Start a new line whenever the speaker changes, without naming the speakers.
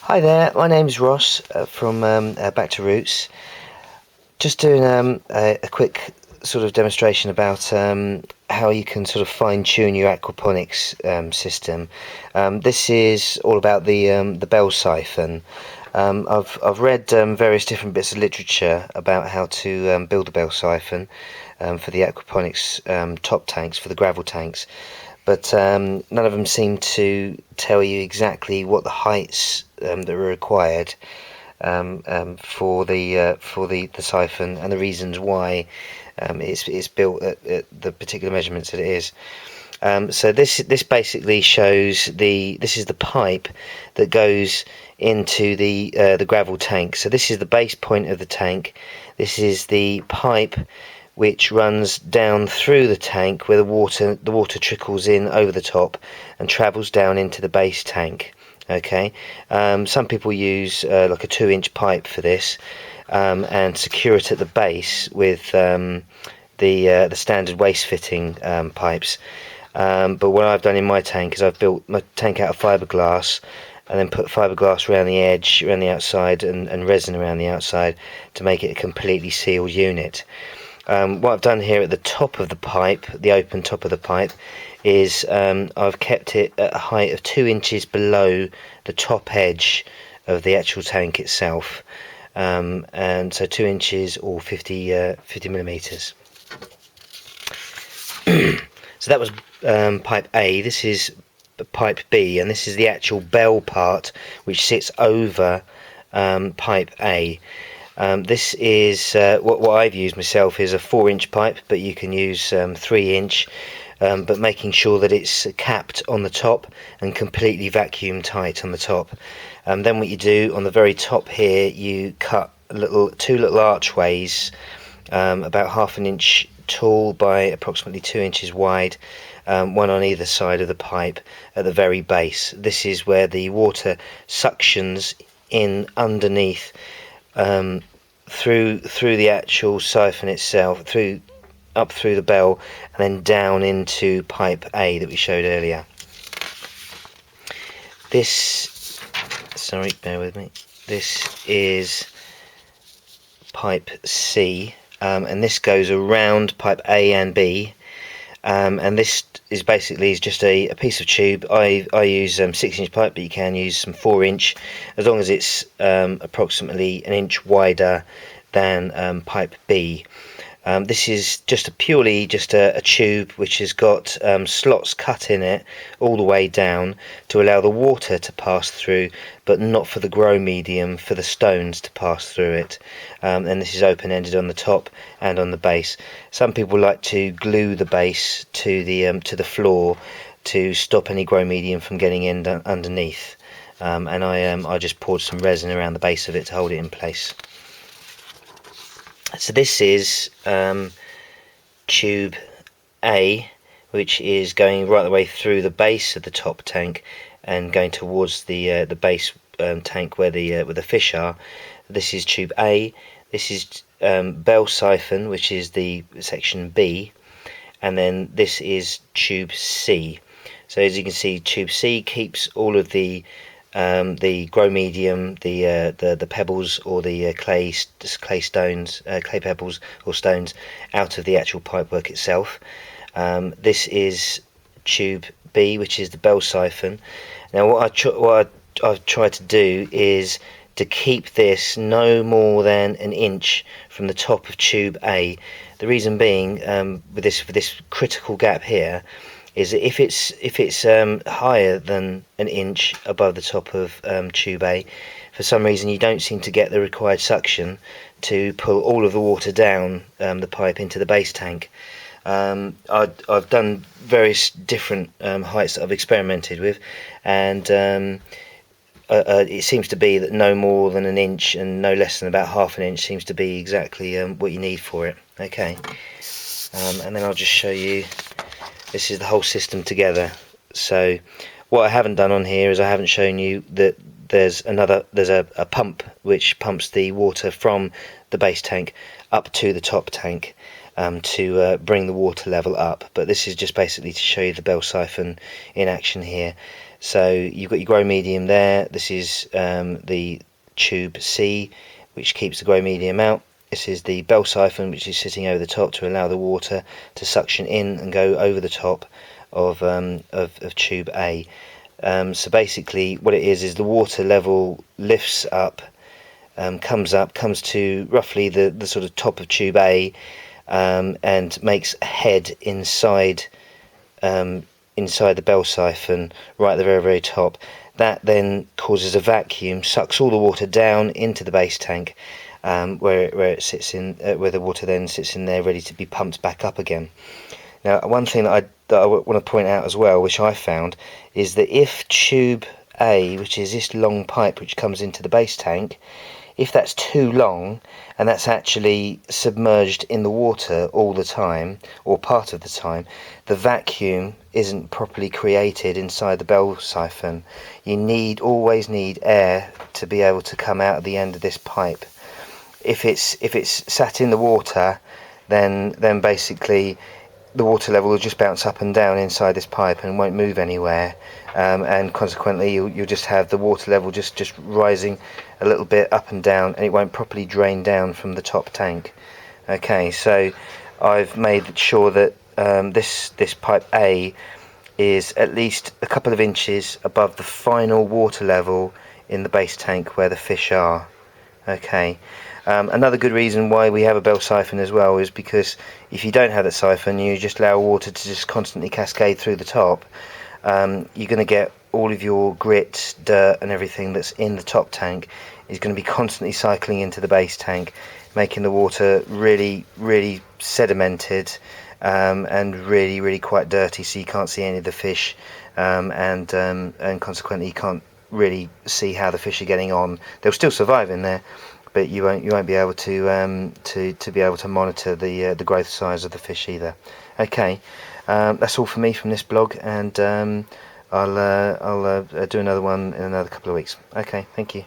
Hi there, my name's Ross from Back to Roots. Just doing a quick sort of demonstration about how you can sort of fine-tune your aquaponics system. This is all about the bell siphon. I've read various different bits of literature about how to build a bell siphon for the aquaponics top tanks, for the gravel tanks, but none of them seem to tell you exactly what the heights that are required for the siphon, and the reasons why it's built at the particular measurements that it is. So this basically shows this is the pipe that goes into the gravel tank. So this is the base point of the tank. This is the pipe which runs down through the tank where the water trickles in over the top and travels down into the base tank. Okay, some people use like a 2-inch pipe for this, and secure it at the base with the standard waste fitting pipes. But what I've done in my tank is I've built my tank out of fiberglass and then put fiberglass around the edge, around the outside, and resin around the outside to make it a completely sealed unit. What I've done here at the top of the pipe, the open top of the pipe, is I've kept it at a height of 2 inches below the top edge of the actual tank itself, and so 2 inches or 50 millimeters. So that was pipe A. This is pipe B, and this is the actual bell part which sits over pipe A. This is what I've used myself is a 4-inch pipe, but you can use 3-inch, but making sure that it's capped on the top and completely vacuum tight on the top. Then what you do on the very top here, you cut two little archways, about 1/2 inch tall by approximately 2 inches wide, one on either side of the pipe at the very base. This is where the water suctions in underneath, through the actual siphon itself, up through the bell, and then down into pipe A that we showed earlier. Bear with me. This is pipe C, and this goes around pipe A and B, and this is basically just a piece of tube. I use 6-inch pipe, but you can use some 4-inch as long as it's approximately an inch wider than pipe B. This is purely just a tube which has got slots cut in it all the way down to allow the water to pass through, but not for the grow medium, for the stones to pass through it. And this is open-ended on the top and on the base. Some people like to glue the base to the floor to stop any grow medium from getting in underneath. And I just poured some resin around the base of it to hold it in place. So this is tube A, which is going right the way through the base of the top tank and going towards the base tank where the fish are. This is tube A. This is bell siphon, which is the section B, and then this is tube C. So as you can see, tube C keeps all of the grow medium, the pebbles or the clay stones, clay pebbles or stones, out of the actual pipework itself. This is tube B, which is the bell siphon. Now what I've tried to do is to keep this no more than an inch from the top of tube A. The reason being, with this critical gap here, is that if it's higher than an inch above the top of tube A, for some reason you don't seem to get the required suction to pull all of the water down the pipe into the base tank. I've done various different heights that I've experimented with, and it seems to be that no more than an inch and no less than about 1/2 inch seems to be exactly what you need for it. Okay, and then I'll just show you. This is the whole system together. So what I haven't done on here is I haven't shown you that there's a pump which pumps the water from the base tank up to the top tank to bring the water level up. But this is just basically to show you the bell siphon in action here. So you've got your grow medium there. This is the tube C, which keeps the grow medium out. This is the bell siphon, which is sitting over the top to allow the water to suction in and go over the top of tube A. So basically what it is the water level lifts up, comes to roughly the sort of top of tube A, and makes a head inside the bell siphon right at the very, very top. That then causes a vacuum, sucks all the water down into the base tank, where it sits in, where the water then sits in there ready to be pumped back up again. Now, one thing that I want to point out as well, which I found, is that if tube A, which is this long pipe which comes into the base tank, if that's too long and that's actually submerged in the water all the time or part of the time, the vacuum isn't properly created inside the bell siphon. You always need air to be able to come out at the end of this pipe. If it's sat in the water, then basically the water level will just bounce up and down inside this pipe and won't move anywhere, and consequently you'll just have the water level just rising a little bit up and down, and it won't properly drain down from the top tank. Okay, so I've made sure that this pipe A is at least a couple of inches above the final water level in the base tank where the fish are. Okay. Another good reason why we have a bell siphon as well is because if you don't have that siphon, you just allow water to just constantly cascade through the top, you're going to get all of your grit, dirt and everything that's in the top tank is going to be constantly cycling into the base tank, making the water really, really sedimented, and really, really quite dirty, so you can't see any of the fish, and consequently you can't really see how the fish are getting on. They'll still survive in there, but you won't be able to be able to monitor the growth size of the fish either. Okay, that's all for me from this blog, and I'll do another one in another couple of weeks. Okay, thank you.